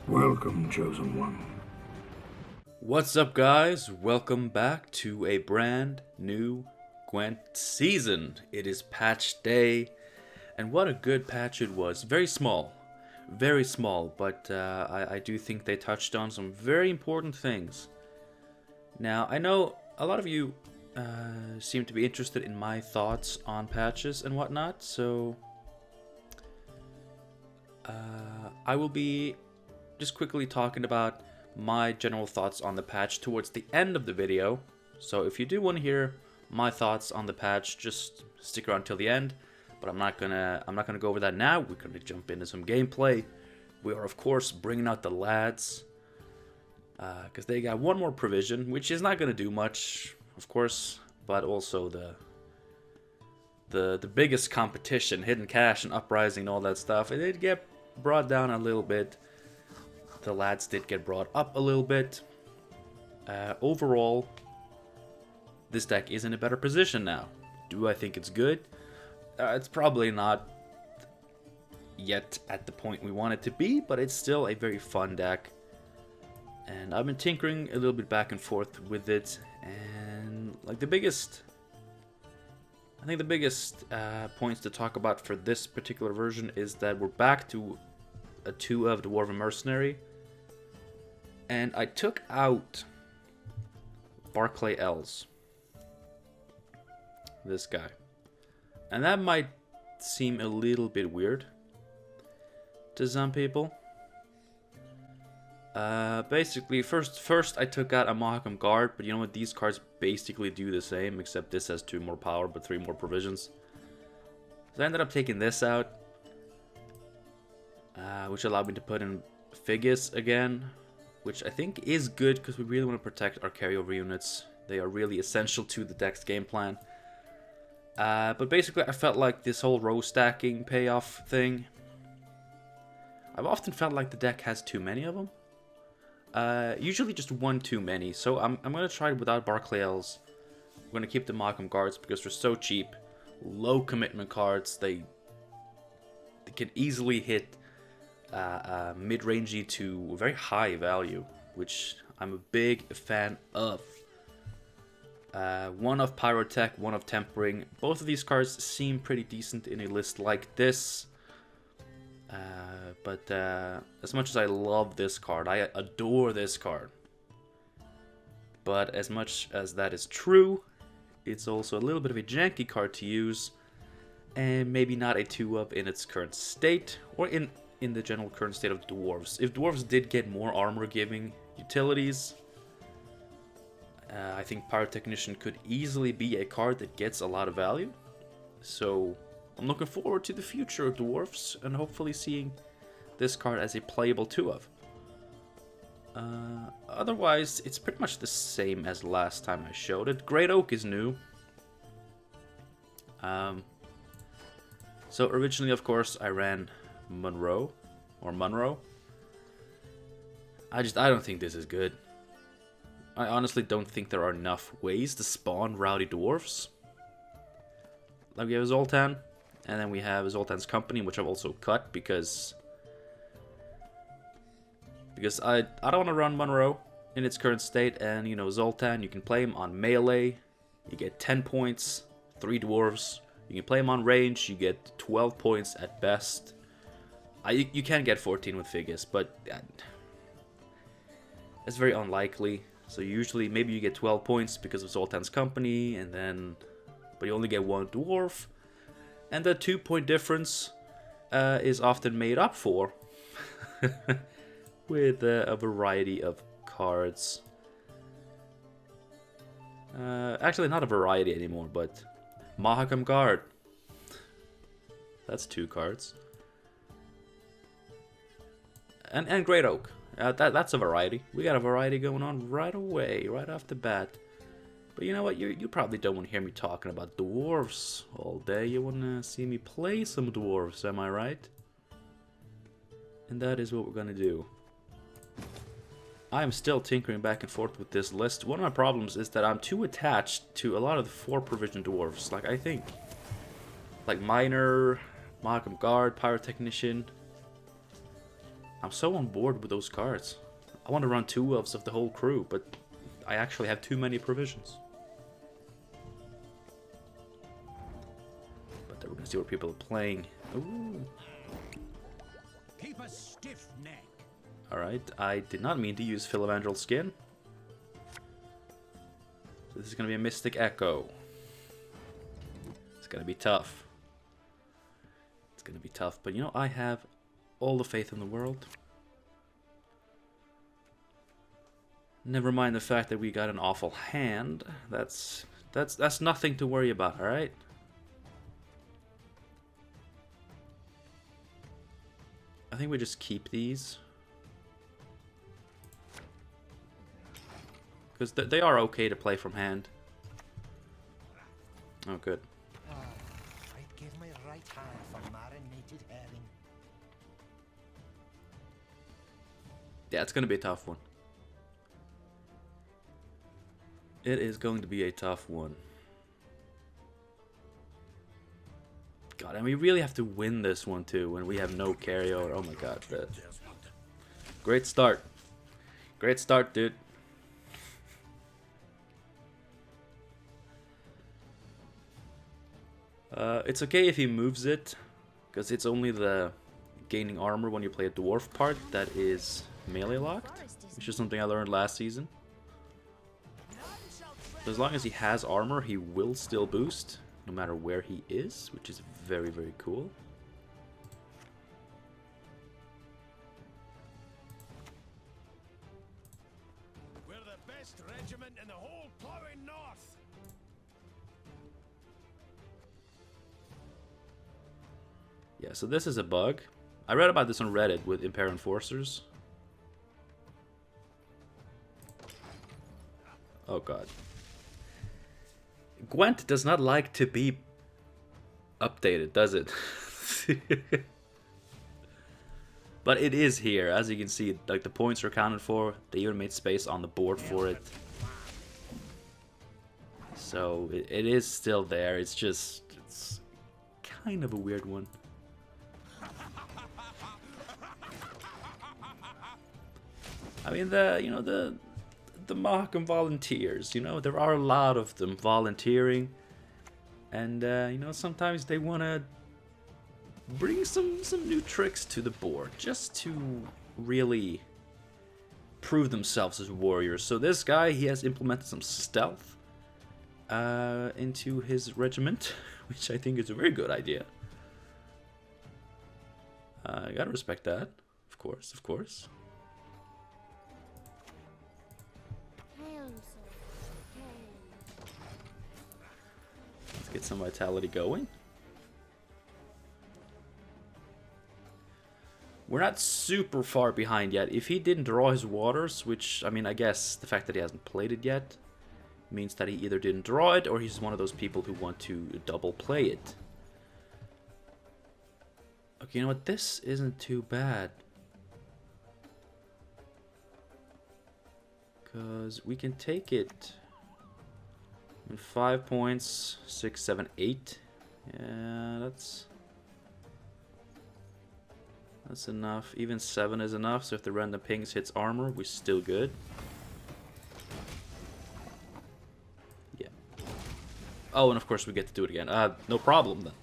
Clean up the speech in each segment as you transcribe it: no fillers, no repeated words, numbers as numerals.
Welcome, Chosen One. What's up, guys? Welcome back to a brand new Gwent season. It is patch day, and what a good patch it was. Very small, but I do think they touched on some very important things. Now, I know a lot of you seem to be interested in my thoughts on patches and whatnot, so I will be just quickly talking about my general thoughts on the patch towards the end of the video. So if you do want to hear my thoughts on the patch, just stick around till the end. But I'm not gonna go over that now. We're gonna jump into some gameplay. We are of course bringing out the lads because they got one more provision, which is not gonna do much, of course, but also the biggest competition, hidden cash and uprising and all that stuff. It did get brought down a little bit. The lads did get brought up a little bit. Overall, this deck is in a better position now. Do I think it's good? It's probably not yet at the point we want it to be, but it's still a very fun deck. And I've been tinkering a little bit back and forth with it. And like I think the biggest points to talk about for this particular version is that we're back to a 2 of Dwarven Mercenary. And I took out Scoia'tael, this guy. And that might seem a little bit weird to some people. Basically, first I took out a Mahakam Guard, but you know what? These cards basically do the same, except this has 2 more power, but 3 more provisions. So I ended up taking this out, which allowed me to put in Figgis again, which I think is good because we really want to protect our carryover units. They are really essential to the deck's game plan. But basically, I felt like this whole row stacking payoff thing, I've often felt like the deck has too many of them. Usually just one too many. So I'm going to try it without Scoia'taels. I'm going to keep the Mahakam Guards because they're so cheap. Low commitment cards. They can easily hit mid-rangey to very high value, which I'm a big fan of. One of Pyrotech, one of Tempering. Both of these cards seem pretty decent in a list like this. But as much as I love this card, I adore this card. But as much as that is true, it's also a little bit of a janky card to use, and maybe not a 2-up in its current state, or in the general current state of Dwarves. If Dwarves did get more armor-giving utilities, I think Pyrotechnician could easily be a card that gets a lot of value. So I'm looking forward to the future of Dwarves, and hopefully seeing this card as a playable 2-of. Otherwise, it's pretty much the same as last time I showed it. Great Oak is new. So originally, of course, I ran Monroe. I don't think this is good. I honestly don't think there are enough ways to spawn Rowdy Dwarves. Like we have Zoltan, and then we have Zoltan's Company, which I've also cut because I don't want to run Monroe in its current state. And you know, Zoltan, you can play him on melee, you get 10 points, 3 dwarves. You can play him on range, you get 12 points at best. You can get 14 with Figgis, but it's very unlikely. So usually maybe you get 12 points because of Zoltan's Company, but you only get 1 dwarf. And the 2-point difference is often made up for with a variety of cards. Actually, not a variety anymore, but Mahakam Guard. That's 2 cards. And Great Oak. That's a variety. We got a variety going on right away, right off the bat. But you know what? You probably don't want to hear me talking about dwarves all day. You want to see me play some dwarves, am I right? And that is what we're going to do. I'm still tinkering back and forth with this list. One of my problems is that I'm too attached to a lot of the 4 provision dwarves. Like, I think, like Miner, Mahakam Guard, Pyrotechnician. I'm so on board with those cards. I want to run 2 elves of the whole crew, but I actually have too many provisions. But then we're gonna see what people are playing. Ooh. Keep a stiff neck. Alright, I did not mean to use Philavandrel Skin. So this is gonna be a Mystic Echo. It's gonna be tough. It's gonna be tough, but you know, I have all the faith in the world. Never mind the fact that we got an awful hand. That's nothing to worry about, alright? I think we just keep these. Because they are okay to play from hand. Oh, good. Oh, I'd give my right hand for marinated herring. Yeah, it's going to be a tough one. It is going to be a tough one. God, and we really have to win this one too when we have no carryover. Oh my god. Great start. Great start, dude. It's okay if he moves it, because it's only the gaining armor when you play a dwarf part that is melee locked, which is something I learned last season. So as long as he has armor, he will still boost, no matter where he is, which is very, very cool. We're the best regiment in the whole plowing north. Yeah, so this is a bug. I read about this on Reddit with Impair Enforcers. Oh god. Gwent does not like to be updated, does it? But it is here, as you can see. Like, the points are accounted for. They even made space on the board for it. So it is still there. It's just, it's kind of a weird one. I mean, the Mahakam volunteers, you know, there are a lot of them volunteering, and you know, sometimes they want to bring some new tricks to the board just to really prove themselves as warriors. So this guy, he has implemented some stealth into his regiment, which I think is a very good idea. I gotta respect that, of course, of course. Let's get some vitality going. We're not super far behind yet. If he didn't draw his waters, which, I mean, I guess the fact that he hasn't played it yet means that he either didn't draw it or he's one of those people who want to double play it. Okay, you know what? This isn't too bad. Because we can take it in 5 points, 6, 7, 8. Yeah, that's enough. Even 7 is enough, so if the random pings hits armor, we're still good. Yeah. Oh, and of course we get to do it again. No problem then.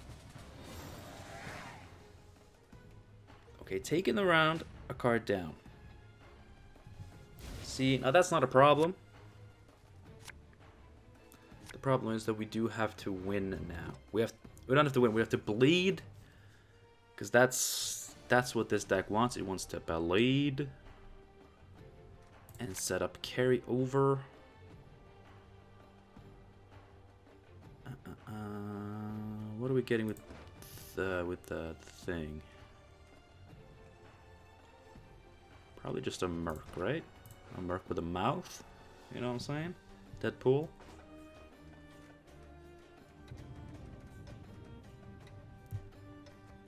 Okay, taking the round, a card down. See, now that's not a problem. The problem is that we do have to win now. We don't have to win, we have to bleed. Because that's what this deck wants. It wants to bleed and set up carry over. What are we getting with the thing? Probably just a merc, right? A merc with a mouth. You know what I'm saying? Deadpool.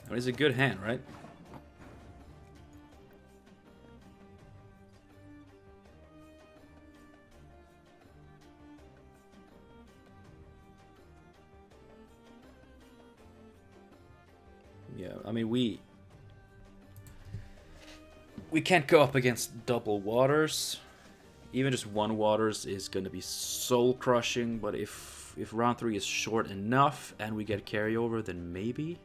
I mean, it's a good hand, right? Yeah, I mean, we can't go up against double waters. Even just one waters is going to be soul crushing, but if round 3 is short enough and we get carryover, then maybe.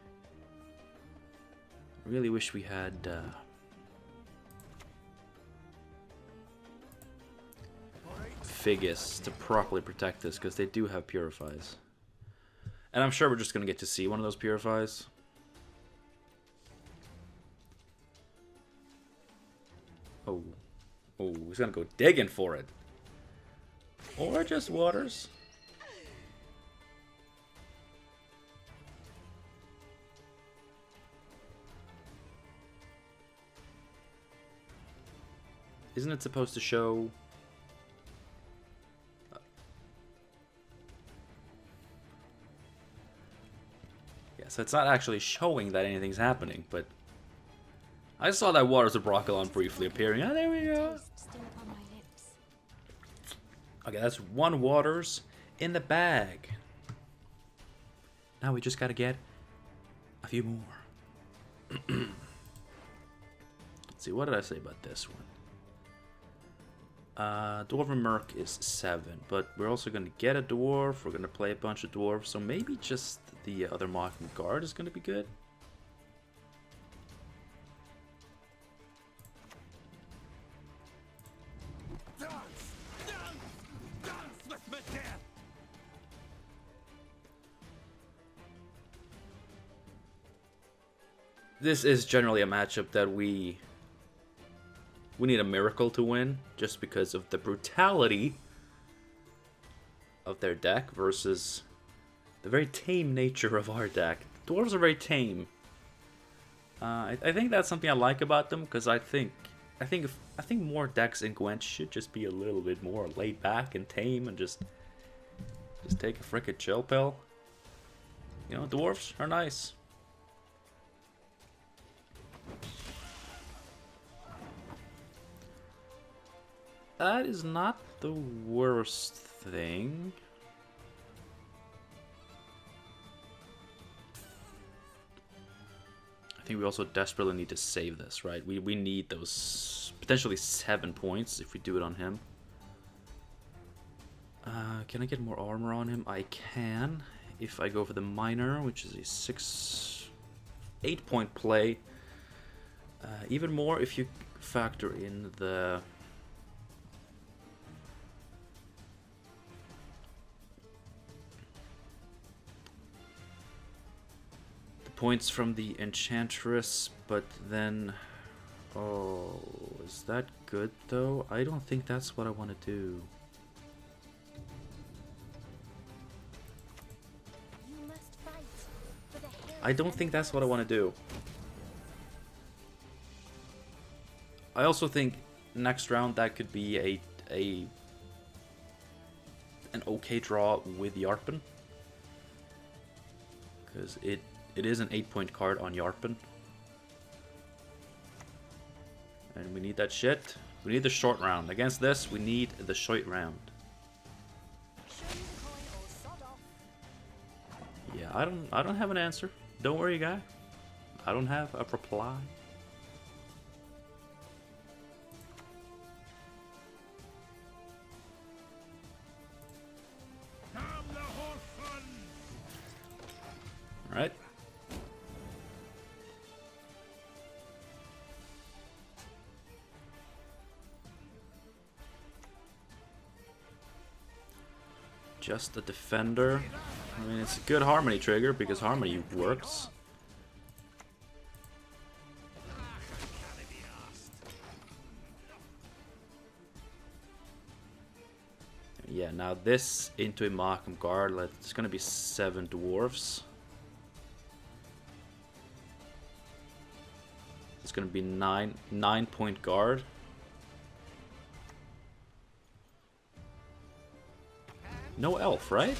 I really wish we had Figgis to properly protect this, because they do have purifies. And I'm sure we're just going to get to see one of those purifies. Oh. Oh, he's going to go digging for it. Or just waters. Isn't it supposed to show... Yeah, so it's not actually showing that anything's happening, but... I saw that Waters of Broccolon briefly appearing. Ah, there we go. Okay, that's one Waters in the bag. Now we just gotta get a few more. Let's see, what did I say about this one? Dwarven Merc is 7, but we're also gonna get a Dwarf. We're gonna play a bunch of Dwarves, so maybe just the other Mocking Guard is gonna be good. This is generally a matchup that we need a miracle to win, just because of the brutality of their deck versus the very tame nature of our deck. Dwarves are very tame. I think that's something I like about them, because I think more decks in Gwent should just be a little bit more laid back and tame and just take a frickin' chill pill. You know, dwarves are nice. That is not the worst thing. I think we also desperately need to save this, right? We need those potentially 7 points if we do it on him. Can I get more armor on him? I can. If I go for the Miner, which is a 8 point play. Even more if you factor in the... points from the Enchantress, but then... Oh, is that good though? I don't think that's what I want to do. I don't think that's what I want to do. I also think next round that could be an okay draw with Yarpen. Because it is an 8 point card on Yarpen. And we need that shit. We need the short round. Against this, we need the short round. Yeah, I don't have an answer. Don't worry, guy. I don't have a reply. Alright. Just a defender. I mean, it's a good Harmony trigger because Harmony works. Yeah, now this into a Markham Guard. It's gonna be 7 Dwarves. It's gonna be 9 point guard. No elf, right?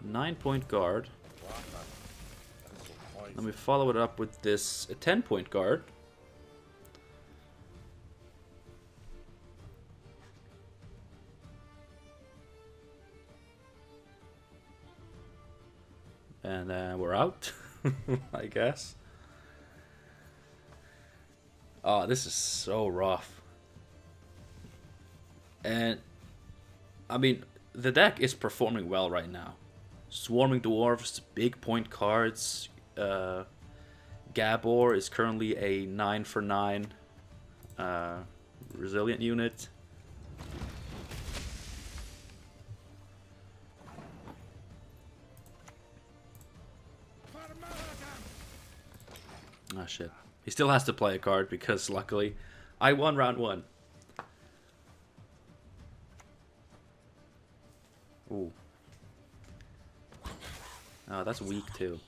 Nine-point guard. Let me follow it up with this 10-point guard. And we're out, I guess. Oh, this is so rough. And, I mean, the deck is performing well right now. Swarming Dwarves, big point cards. Gabor is currently a 9 for 9 resilient unit. Oh shit. He still has to play a card because luckily I won round 1. Ooh. Oh, that's weak too.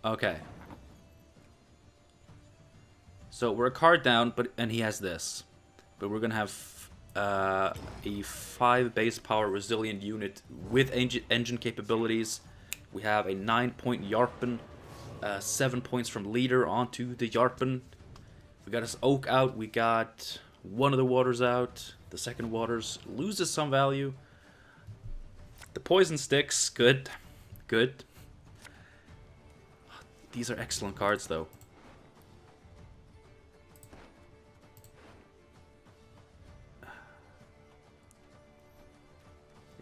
Okay. So we're a card down, and he has this. But we're gonna have a 5 base power resilient unit with engine capabilities. We have a 9-point Yarpen, 7 points from leader onto the Yarpen. We got his Oak out. We got one of the waters out. The second waters loses some value. The poison sticks, good. Good. These are excellent cards, though.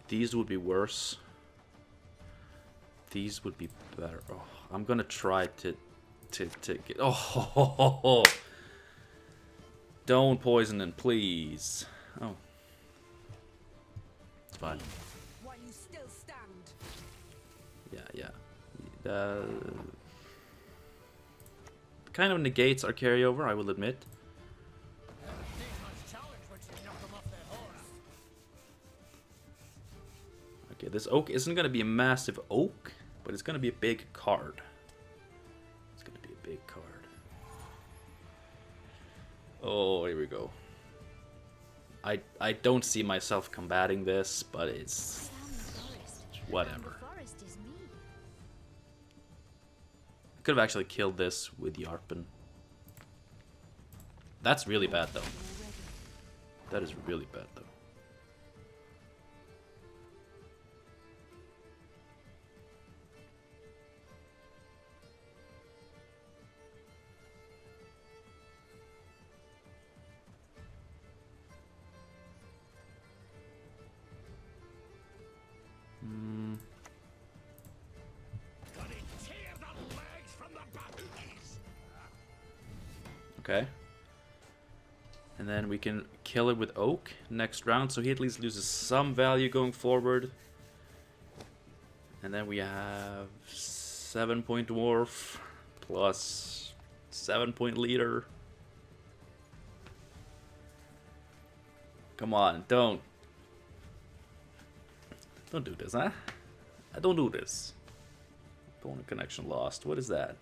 These would be worse. These would be better. Oh, I'm gonna try to get. Oh, don't poison him, please. Oh, it's fine. While you still stand. Yeah. Kind of negates our carryover, I will admit. Okay, this oak isn't going to be a massive oak, but it's going to be a big card. It's going to be a big card. Oh, here we go. I don't see myself combating this, but it's whatever. I could have actually killed this with Yarpen. That's really bad, though. That is really bad, though. Okay. And then we can kill it with Oak next round, so he at least loses some value going forward. And then we have 7-point Dwarf plus 7-point Leader. Come on, don't do this, huh? Don't do this. Opponent connection lost. What is that?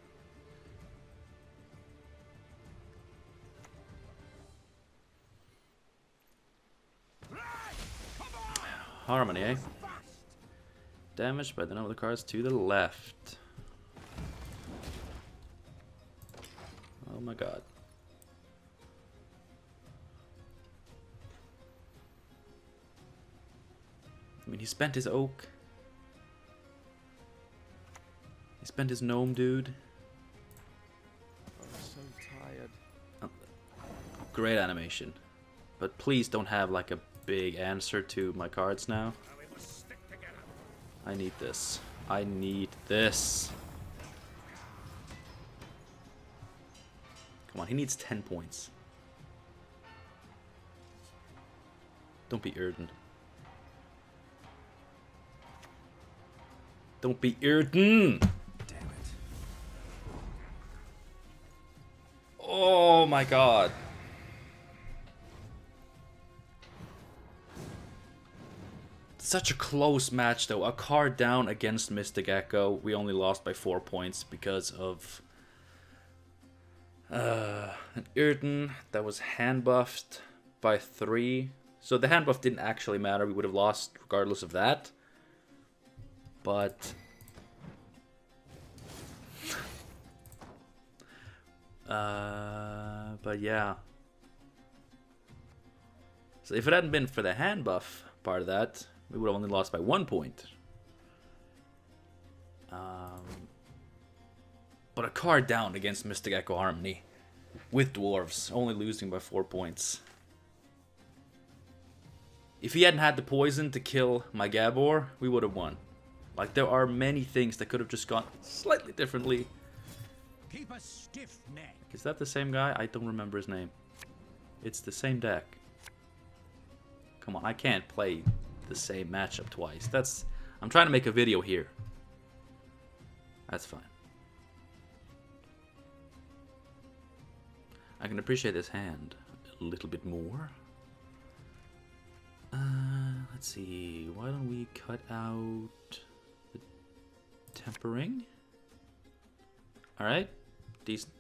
Harmony, eh? Damaged by the number of the cards to the left. Oh my god. I mean, he spent his oak. He spent his gnome, dude. I'm so tired. Oh, great animation. But please don't have like a big answer to my cards now. I need this. I need this. Come on, he needs 10 points. Don't be Erden. Don't be Erden! Damn it. Oh my god. Such a close match, though. A card down against Mystic Echo. We only lost by 4 points because of an Erden that was hand buffed by 3. So the hand buff didn't actually matter. We would have lost regardless of that. But yeah. So if it hadn't been for the hand buff part of that, we would have only lost by 1 point. But a card down against Mystic Echo Harmony with Dwarves, only losing by 4 points. If he hadn't had the poison to kill my Gabor, we would have won. Like, there are many things that could have just gone slightly differently. Keep a stiff neck. Is that the same guy? I don't remember his name. It's the same deck. Come on, I can't play the same matchup twice. I'm trying to make a video here. That's fine. I can appreciate this hand a little bit more. Let's see. Why don't we cut out the tempering? Alright. Decent.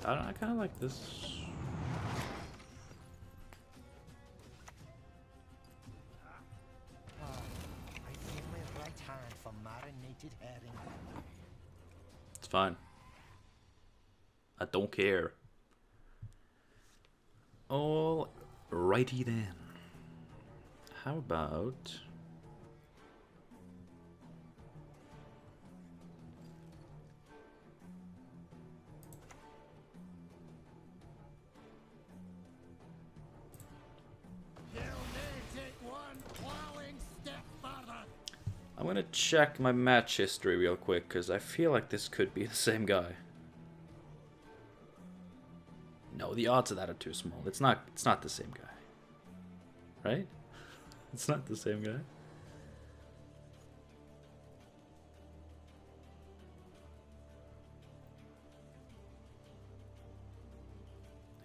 I kind of like this. I give my right hand for marinated herring. It's fine. I don't care. Alrighty then. How about... I'm gonna check my match history real quick, because I feel like this could be the same guy. No, the odds of that are too small. It's not the same guy. Right? It's not the same guy.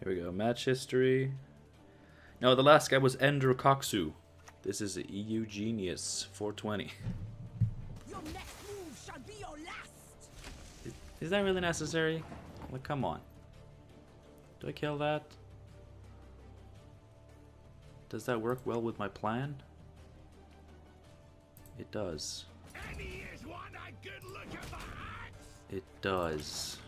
Here we go. Match history. No, the last guy was Ender Koksu. This is a EU Genius 420. Your next move shall be your last. Is that really necessary? Like, come on. Do I kill that? Does that work well with my plan? It does. It does.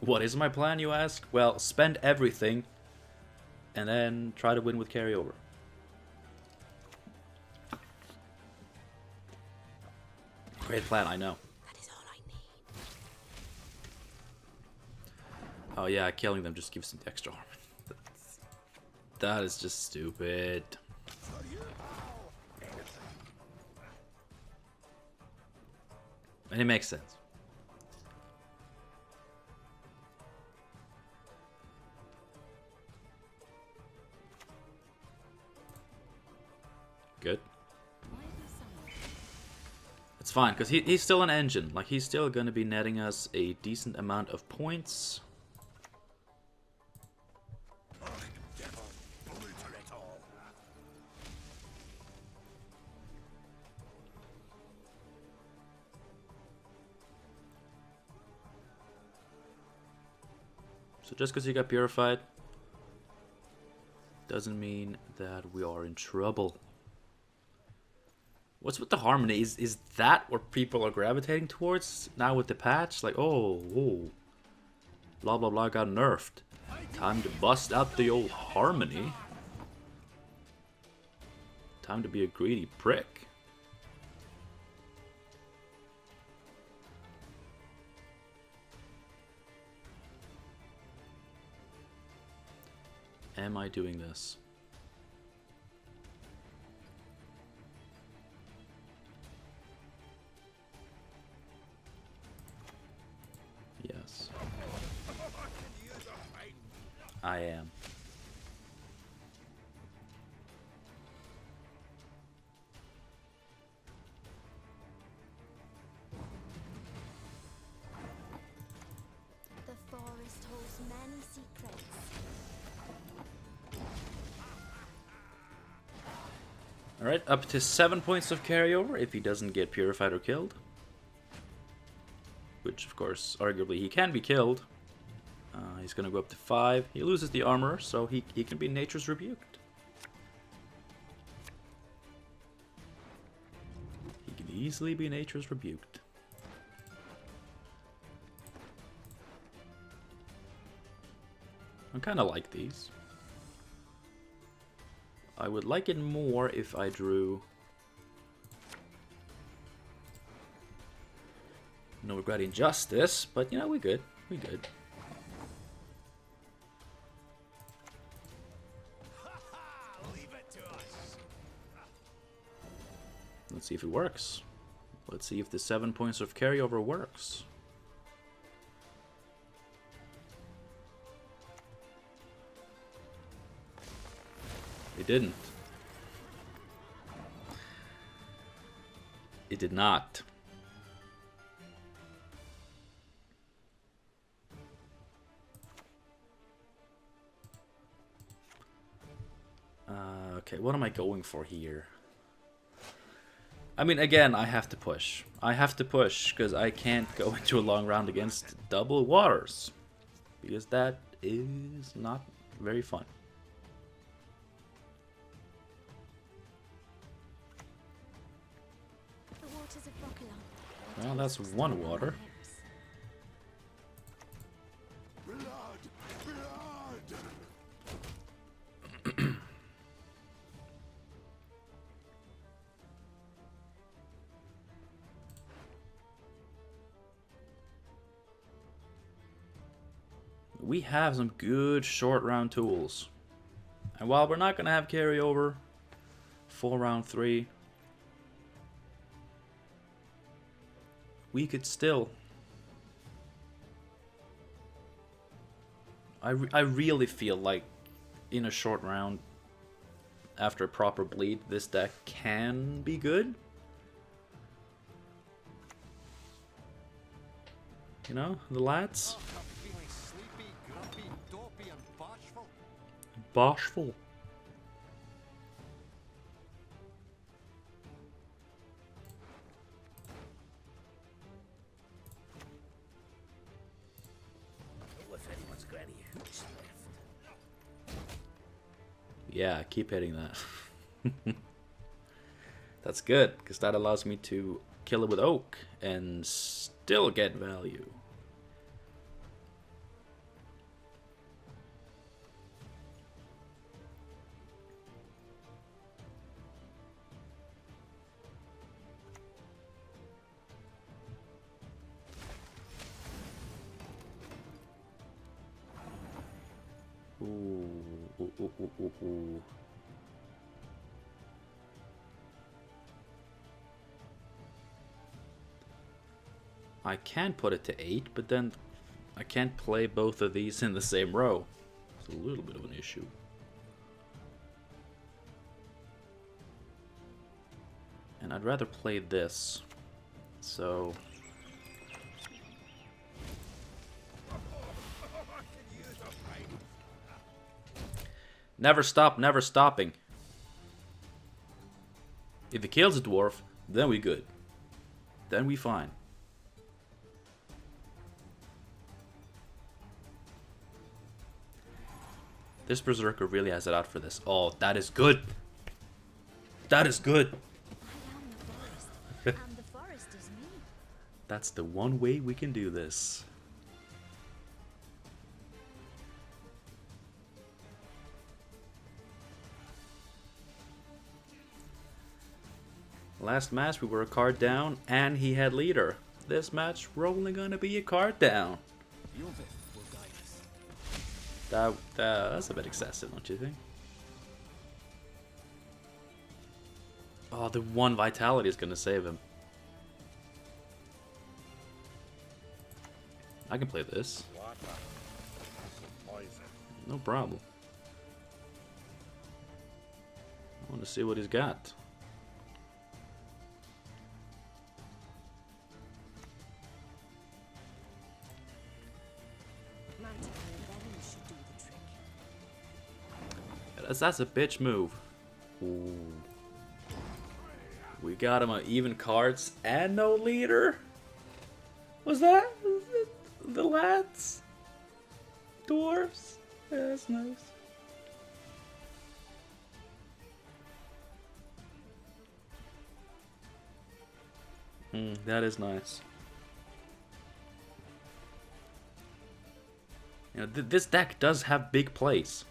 What is my plan, you ask? Well, spend everything and then try to win with carryover. Great plan, I know. That is all I need. Oh yeah, killing them just gives them the extra armor. That is just stupid. And it makes sense. Good. It's fine, because he's still an engine. Like, he's still going to be netting us a decent amount of points. So just because he got purified doesn't mean that we are in trouble. What's with the harmony? Is that what people are gravitating towards now with the patch? Like, oh, whoa. Blah, blah, blah got nerfed. Time to bust out the old harmony. Time to be a greedy prick. Am I doing this? Yes. I am. The forest holds many secrets. Alright, up to 7 points of carryover if he doesn't get purified or killed. Which, of course, arguably he can be killed. He's going to go up to 5. He loses the armor, so he can be nature's rebuked. easily be nature's rebuked. I kind of like these. I would like it more if I drew... No regretting justice, but you know, we good. We good. Leave it to us. Let's see if it works. Let's see if the 7 points of carryover works. It didn't. It did not. Okay, what am I going for here? I mean, again, I have to push. I have to push, because I can't go into a long round against double waters. Because that is not very fun. The waters of Broccolon. Well, that's one water. Blood! Blood! We have some good short round tools. And while we're not going to have carryover for round 3, we could still... I really feel like in a short round, after a proper bleed, this deck can be good. You know, the lads? Bashful. If anyone's got any hooks left. Yeah, keep hitting that. That's good, because that allows me to kill it with oak and still get value. Ooh. I can put it to 8, but then I can't play both of these in the same row. It's a little bit of an issue. And I'd rather play this. So... Never stop, never stopping. If he kills a dwarf, then we good. Then we fine. This berserker really has it out for this. Oh, that is good. That is good. I am the forest, and the forest is me. That's the one way we can do this. Last match we were a card down and he had leader. This match we're only gonna be a card down. That's a bit excessive, don't you think? Oh, the one vitality is gonna save him. I can play this. No problem. I want to see what he's got. That's a bitch move. Ooh. We got him on even cards and no leader. Was that the lads? Dwarves? Yeah, that's nice. That is nice. You know, this deck does have big plays.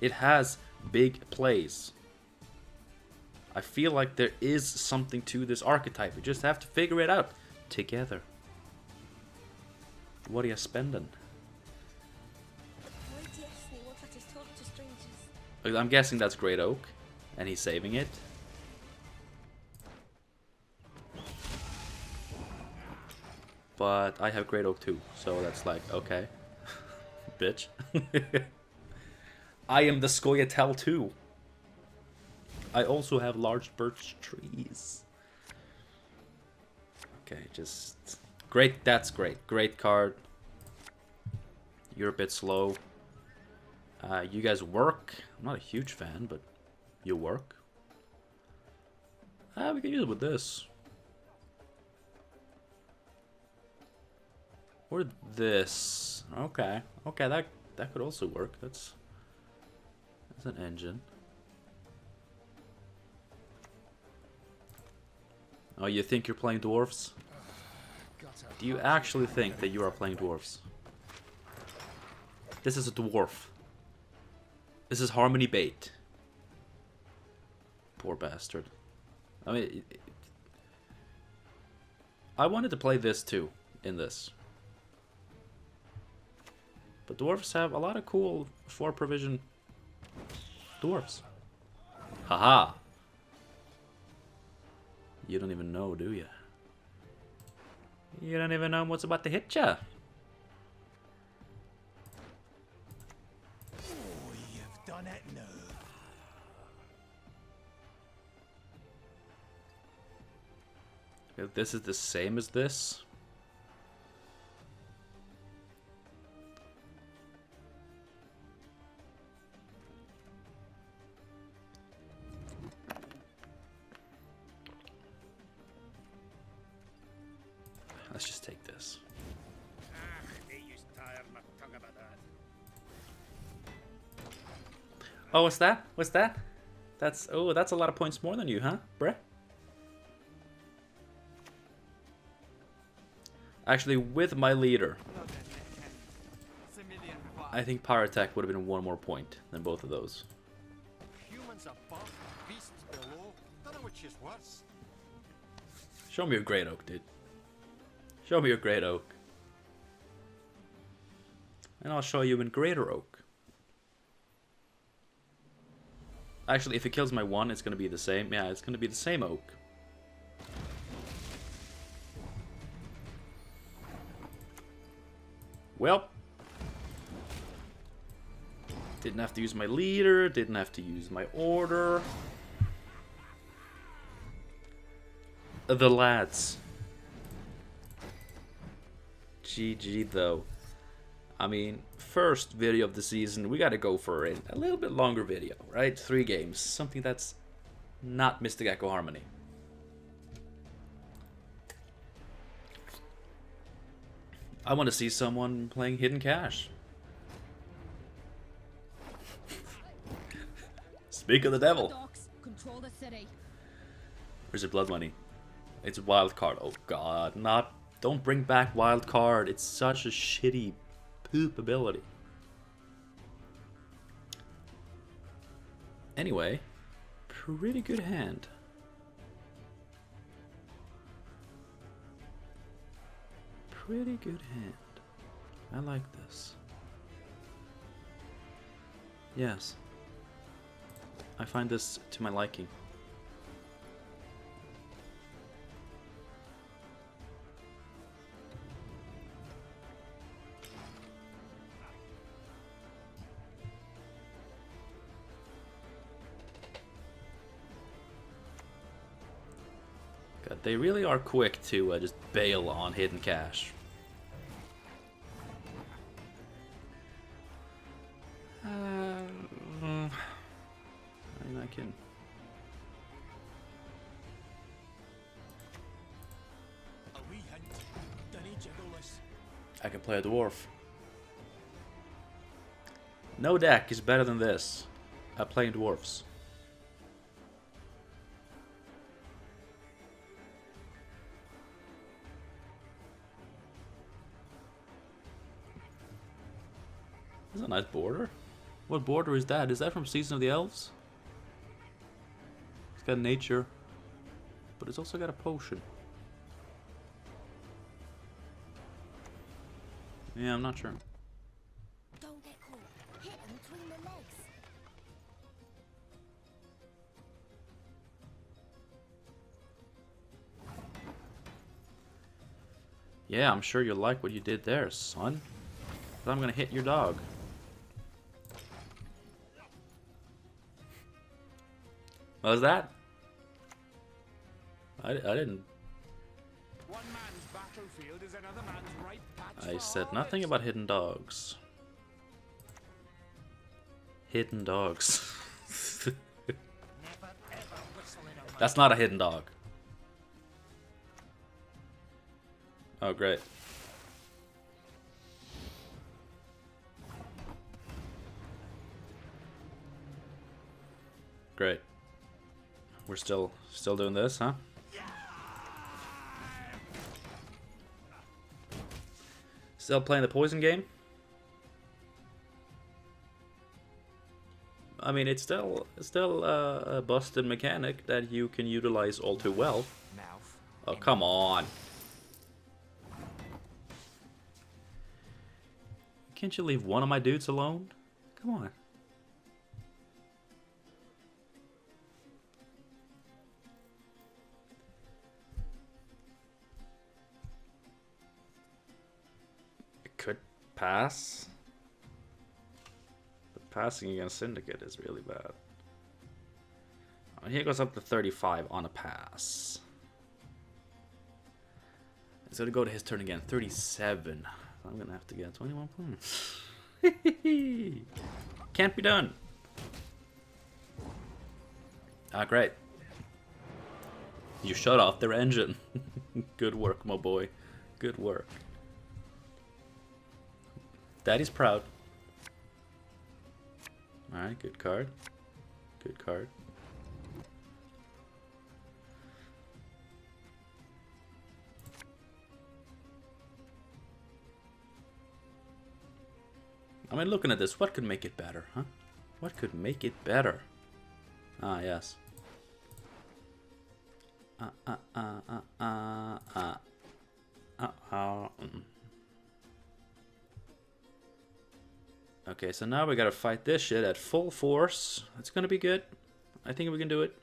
It has big plays. I feel like there is something to this archetype. We just have to figure it out together. What are you spending? I'm guessing that's Great Oak, and he's saving it. But I have Great Oak too, so that's like, okay. Bitch. I am the Scoia'tael too. I also have large birch trees. Okay, just... Great, that's great. Great card. You're a bit slow. You guys work. I'm not a huge fan, but you work. We can use it with this. Or this. Okay. Okay, that could also work. That's an engine. Oh, you think you're playing dwarves? Do you actually think that you are playing dwarves? This is a dwarf. This is Harmony Bait. Poor bastard. I mean, I wanted to play this too, in this. But dwarves have a lot of cool 4-provision dwarves. Haha. You don't even know, do you? You don't even know what's about to hit ya. Oh, you've done it now. If this is the same as this. Let's just take this. Oh, what's that? What's that? That's a lot of points more than you, huh, bruh? Actually, with my leader, I think Power Attack would have been 1 more point than both of those. Humans above, beasts below. Don't know which is worse. Show me your Great Oak, dude. Show me your Great Oak. And I'll show you in Greater Oak. Actually, if it kills my 1, it's going to be the same. Yeah, it's going to be the same oak. Well. Didn't have to use my leader. Didn't have to use my order. The lads. GG though. I mean, first video of the season, we gotta go for a little bit longer video, right? 3 games, something that's not Mystic Echo Harmony. I want to see someone playing Hidden Cash. Speak of the devil. Control the city. Where's your blood money? It's wild card. Oh god, don't bring back wild card. It's such a shitty poop ability. Anyway, pretty good hand. Pretty good hand. I like this. Yes. I find this to my liking. God, they really are quick to just bail on Hidden Cash. I mean, I can play a dwarf. No deck is better than this at playing dwarves. nice border. What border is that? Is that from Season of the Elves? It's got nature, but it's also got a potion. Yeah, I'm not sure. Don't get caught. Hit him between the legs. Yeah, I'm sure you'll like what you did there, son. But I'm gonna hit your dog. What was that? I didn't. One man's battlefield is another man's ripe patch I for said nothing about hidden dogs. Hidden dogs. Never ever whistle in a That's not a hidden dog. Oh, great. Great. We're still doing this, huh? Still playing the poison game? I mean, it's still a busted mechanic that you can utilize all too well. mouth. Oh, come on. Can't you leave one of my dudes alone? Come on. It could pass. But passing against Syndicate is really bad. Oh, here goes up to 35 on a pass. It's gonna go to his turn again. 37. I'm gonna have to get 21 points. Can't be done. Ah, great. You shut off their engine. Good work, my boy. Good work. Daddy's proud. Alright, good card. Good card. I mean, looking at this, what could make it better, huh? What could make it better? Ah, yes. Okay, so now we gotta fight this shit at full force. It's gonna be good. I think we can do it.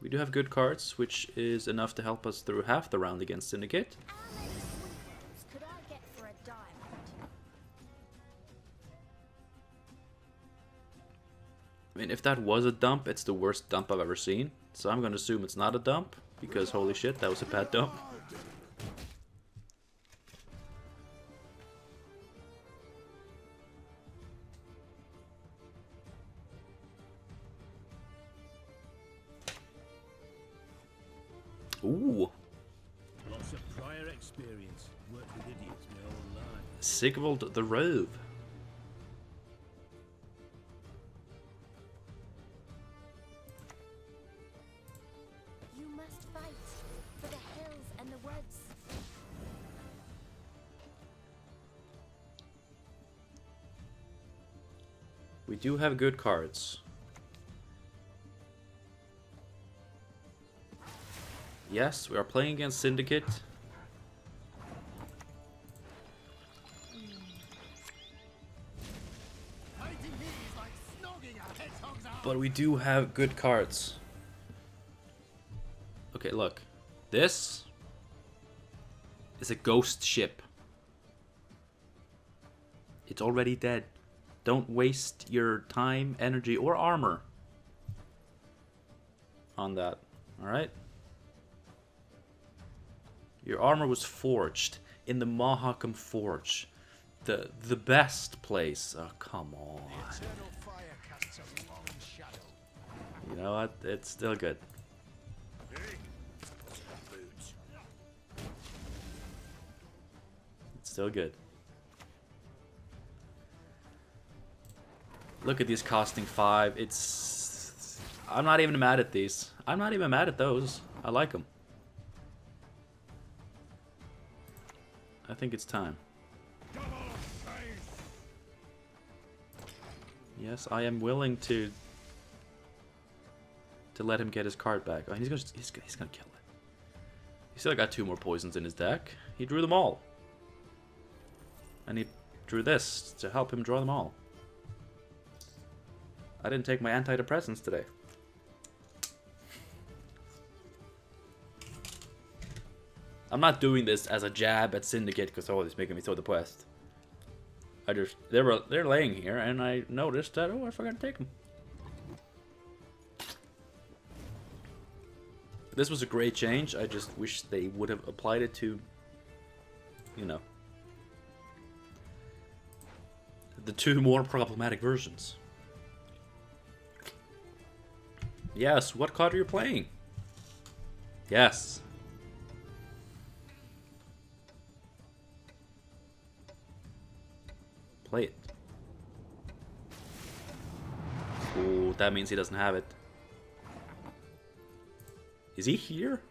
We do have good cards, which is enough to help us through half the round against Syndicate. How many sweet could I get for a diamond? I mean, if that was a dump, it's the worst dump I've ever seen. So I'm gonna assume it's not a dump, because holy shit, that was a bad dump. Ooh, Lots of prior experience. Worked with idiots my whole life. Sigvald the Rove. You must fight for the hills and the woods. We do have good cards. Yes, we are playing against Syndicate. But we do have good cards. Okay, look. This is a ghost ship. It's already dead. Don't waste your time, energy, or armor on that. Alright? Your armor was forged in the Mahakam Forge. The best place. Oh, come on. Eternal fire casts a long shadow. You know what? It's still good. Boots. It's still good. Look at these costing 5. It's... I'm not even mad at these. I'm not even mad at those. I like them. I think it's time. Yes, I am willing to let him get his card back. Oh, he's gonna kill it. He still got 2 more poisons in his deck. He drew them all. And he drew this to help him draw them all. I didn't take my antidepressants today. I'm not doing this as a jab at Syndicate because it's making me so depressed. They're laying here and I noticed that I forgot to take them. This was a great change. I just wish they would have applied it to, you know, the 2 more problematic versions. Yes, what card are you playing? Yes. Play it. Oh, that means he doesn't have it. Is he here?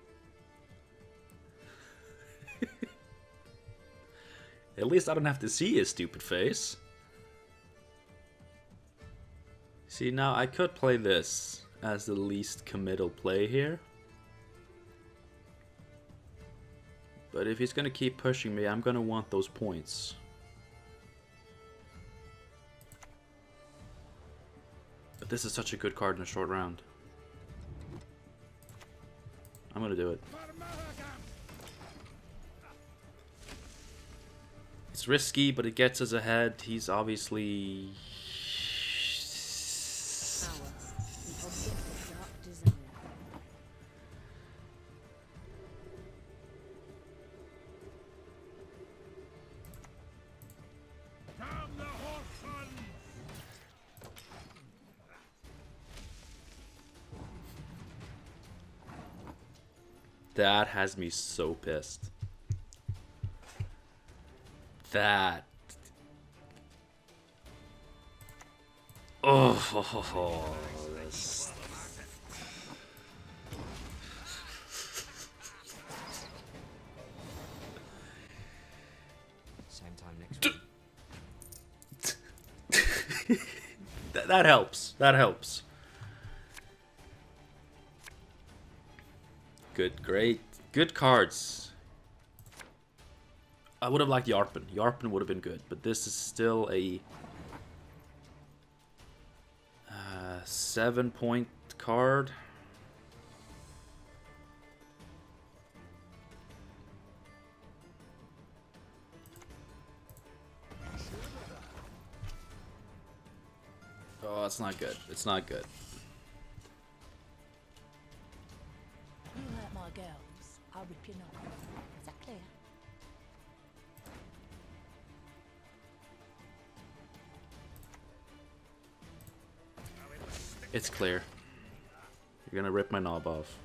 At least I don't have to see his stupid face. See, now I could play this as the least committal play here. But if he's gonna keep pushing me, I'm gonna want those points. But this is such a good card in a short round. I'm gonna do it. It's risky, but it gets us ahead. He's obviously... That has me so pissed. That. Oh, this. Same time next week. That helps. That helps. Good, great. Good cards. I would have liked Yarpen. Yarpen would have been good, but this is still a 7-point card. Oh, it's not good. It's not good. You hurt my girls, I'll rip your knob. Is that clear? It's clear. You're gonna rip my knob off.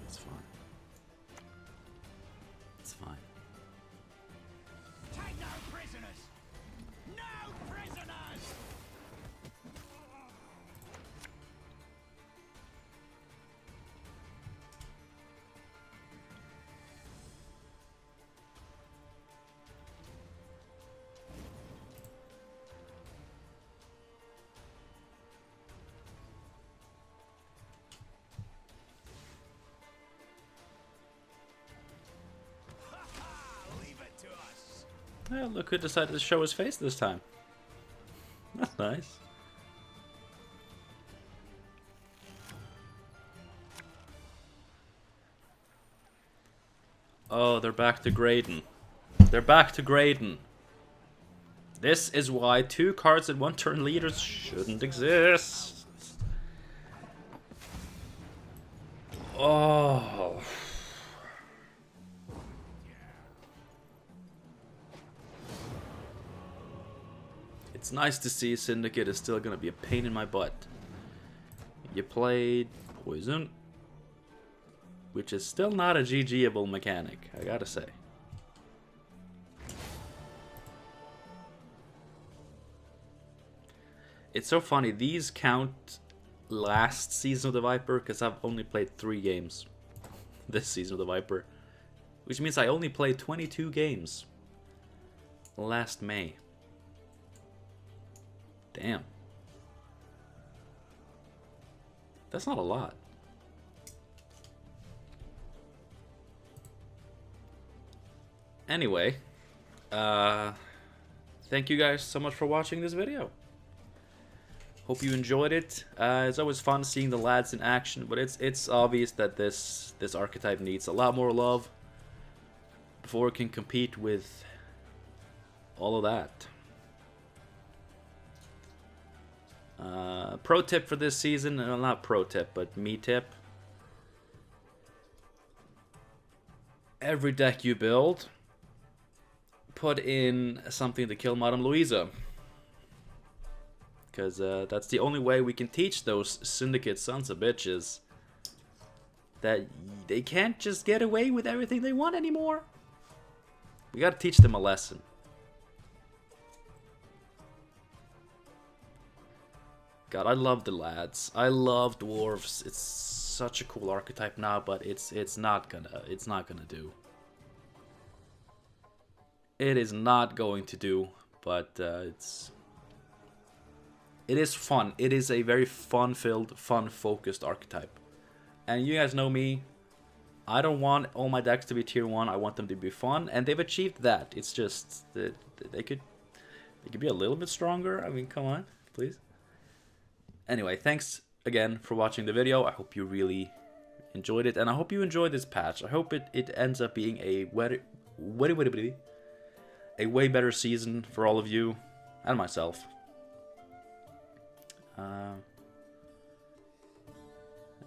It's fine. It's fine. Take no prisoners! No prisoners! Leave it to us. Well, look who decided to show his face this time. That's nice. Oh, they're back to Graydon. They're back to Graydon. This is why 2 cards in 1 turn leaders shouldn't exist. Oh. It's nice to see Syndicate is still gonna be a pain in my butt. You played Poison, which is still not a GG-able mechanic, I gotta say. It's so funny, these count last season of the Viper, because I've only played 3 games this season of the Viper. Which means I only played 22 games last May. Damn. That's not a lot. Anyway, thank you guys so much for watching this video. Hope you enjoyed it. It's always fun seeing the lads in action, but it's obvious that this archetype needs a lot more love before it can compete with all of that. Pro tip for this season, well, not pro tip, but me tip. Every deck you build, put in something to kill Madame Louisa. Because that's the only way we can teach those syndicate sons of bitches that they can't just get away with everything they want anymore. We gotta teach them a lesson. God, I love the lads. I love dwarves. It's such a cool archetype now, but it's not gonna do. It is not going to do, but it is fun. It is a very fun-filled, fun-focused archetype. And you guys know me. I don't want all my decks to be tier 1. I want them to be fun, and they've achieved that. It's just that they could be a little bit stronger. I mean, come on, please. Anyway, thanks again for watching the video. I hope you really enjoyed it, and I hope you enjoyed this patch. I hope it ends up being a way better season for all of you and myself.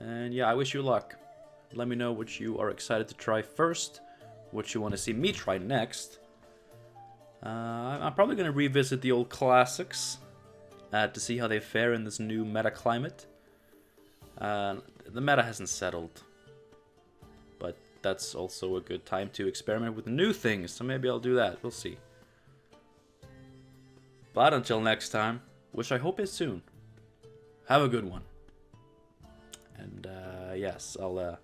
And yeah, I wish you luck. Let me know what you are excited to try first, what you want to see me try next. I'm probably going to revisit the old classics to see how they fare in this new meta climate. The meta hasn't settled, but that's also a good time to experiment with new things, so maybe I'll do that. We'll see. But until next time, which I hope is soon, have a good one. And yes, I'll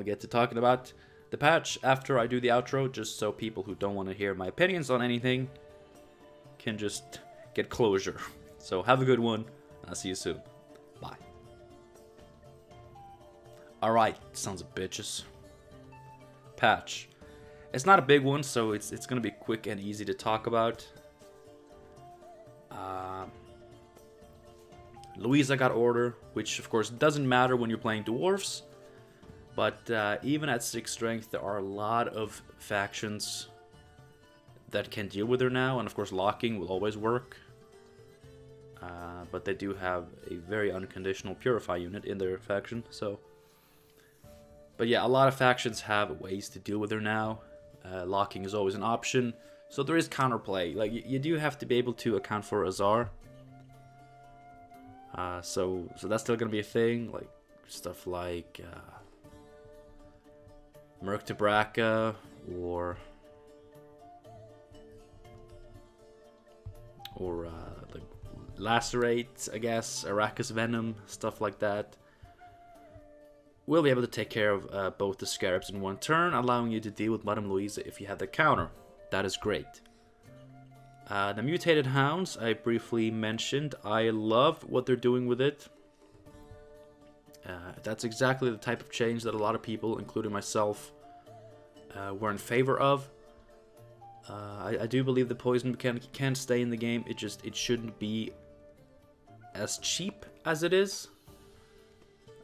get to talking about the patch after I do the outro, just so people who don't want to hear my opinions on anything can just get closure. So have a good one. I'll see you soon. Bye. Alright, sons of bitches. Patch. It's not a big one, so it's gonna be quick and easy to talk about. Louisa got Order, which of course doesn't matter when you're playing Dwarves. But even at 6 strength, there are a lot of factions that can deal with her now. And of course, locking will always work. But they do have a very unconditional Purify unit in their faction. But yeah, a lot of factions have ways to deal with her now. Locking is always an option. So there is counterplay. Like, you do have to be able to account for Azar. So that's still going to be a thing. Like, stuff like Merc to Bracca, or like Lacerate, I guess, Arrakis Venom, stuff like that. We'll be able to take care of both the Scarabs in one turn, allowing you to deal with Madame Louisa if you have the counter. That is great. The Mutated Hounds, I briefly mentioned. I love what they're doing with it. That's exactly the type of change that a lot of people, including myself, were in favor of. I do believe the poison mechanic can stay in the game. It shouldn't be as cheap as it is.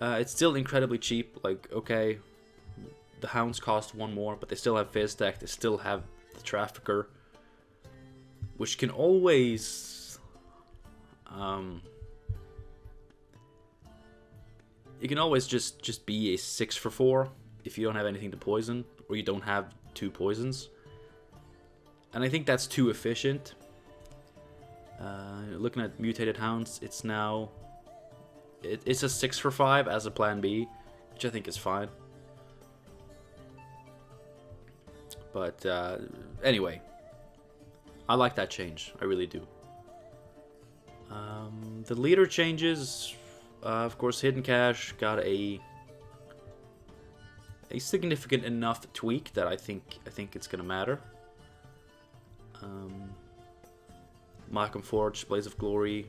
It's still incredibly cheap. Like, okay, the Hounds cost 1 more, but they still have Fizz Deck. They still have the Trafficker, which can always you can always just be a 6 for 4 if you don't have anything to poison, or you don't have 2 poisons. And I think that's too efficient. Looking at Mutated Hounds, it's now it's a 6 for 5 as a plan B, which I think is fine. But anyway, I like that change. I really do. The leader changes. Of course, Hidden Cache got a significant enough tweak that I think it's gonna matter. Malcolm Forge, Blaze of Glory,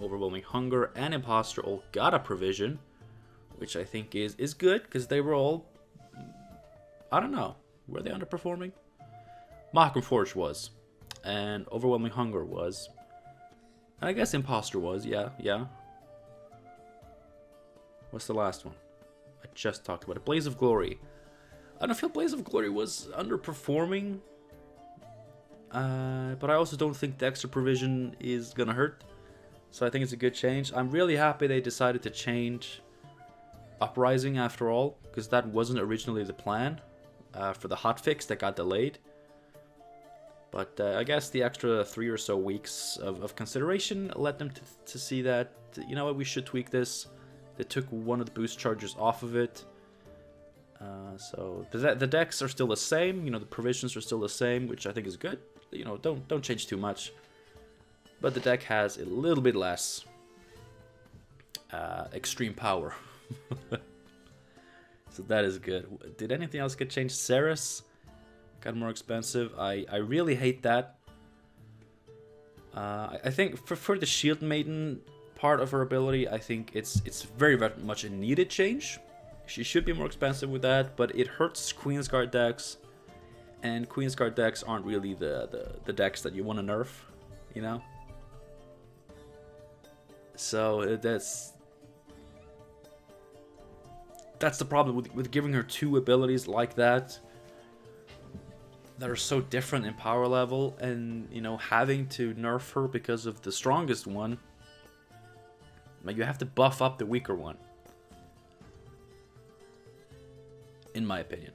Overwhelming Hunger, and Imposter all got a provision, which I think is good, because they were all, I don't know, were they underperforming? Mahakam Forge was, and Overwhelming Hunger was, and I guess Imposter was, yeah. What's the last one? I just talked about it. Blaze of Glory. I don't feel Blaze of Glory was underperforming, but I also don't think the extra provision is gonna hurt. So I think it's a good change. I'm really happy they decided to change Uprising after all, because that wasn't originally the plan for the hotfix that got delayed. But I guess the extra 3 or so weeks of consideration led them to see that, you know what, we should tweak this. They took one of the boost charges off of it. So the decks are still the same, you know, the provisions are still the same, which I think is good. You know, don't change too much. But the deck has a little bit less extreme power. So that is good. Did anything else get changed? Ceres got more expensive. I really hate that. I think for the Shield Maiden part of her ability, I think it's very much a needed change. She should be more expensive with that, but it hurts Queensguard decks, and Queensguard decks aren't really the decks that you want to nerf, you know? So that's the problem with giving her two abilities like that are so different in power level, and, you know, having to nerf her because of the strongest one. Like, you have to buff up the weaker one, in my opinion.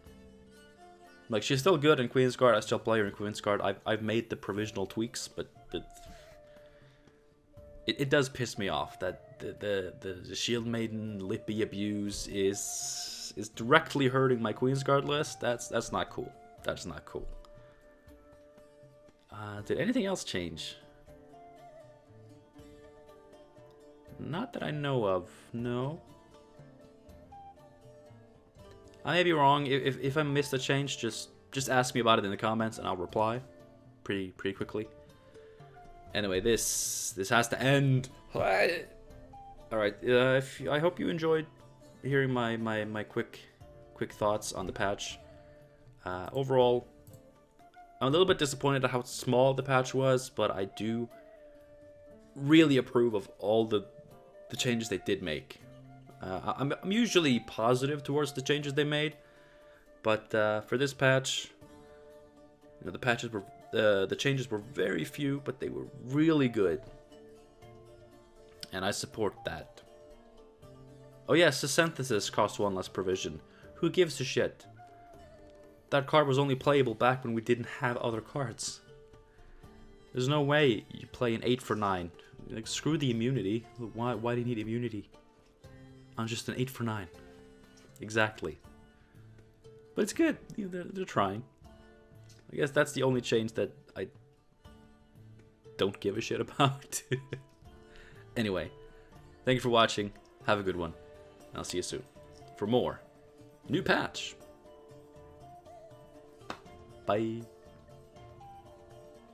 Like, she's still good in Queensguard. I still play her in Queensguard. I've made the provisional tweaks, but it does piss me off that the Shield Maiden Lippy abuse is directly hurting my Queensguard list. That's not cool. That's not cool. Did anything else change? Not that I know of. No. I may be wrong. If I missed a change, just ask me about it in the comments and I'll reply pretty quickly. Anyway, this has to end. Alright, I hope you enjoyed hearing my quick thoughts on the patch. Overall, I'm a little bit disappointed at how small the patch was, but I do really approve of all the changes they did make. I'm usually positive towards the changes they made, but for this patch, you know, the changes were very few, but they were really good, and I support that. Oh yes, the Synthesis cost one less provision. Who gives a shit? That card was only playable back when we didn't have other cards. There's no way you play an 8 for 9. Like, screw the immunity. Why do you need immunity? I'm just an 8 for 9. Exactly. But it's good. You know, they're trying. I guess that's the only change that I don't give a shit about. Anyway, thank you for watching. Have a good one. I'll see you soon for more new patch. Bye.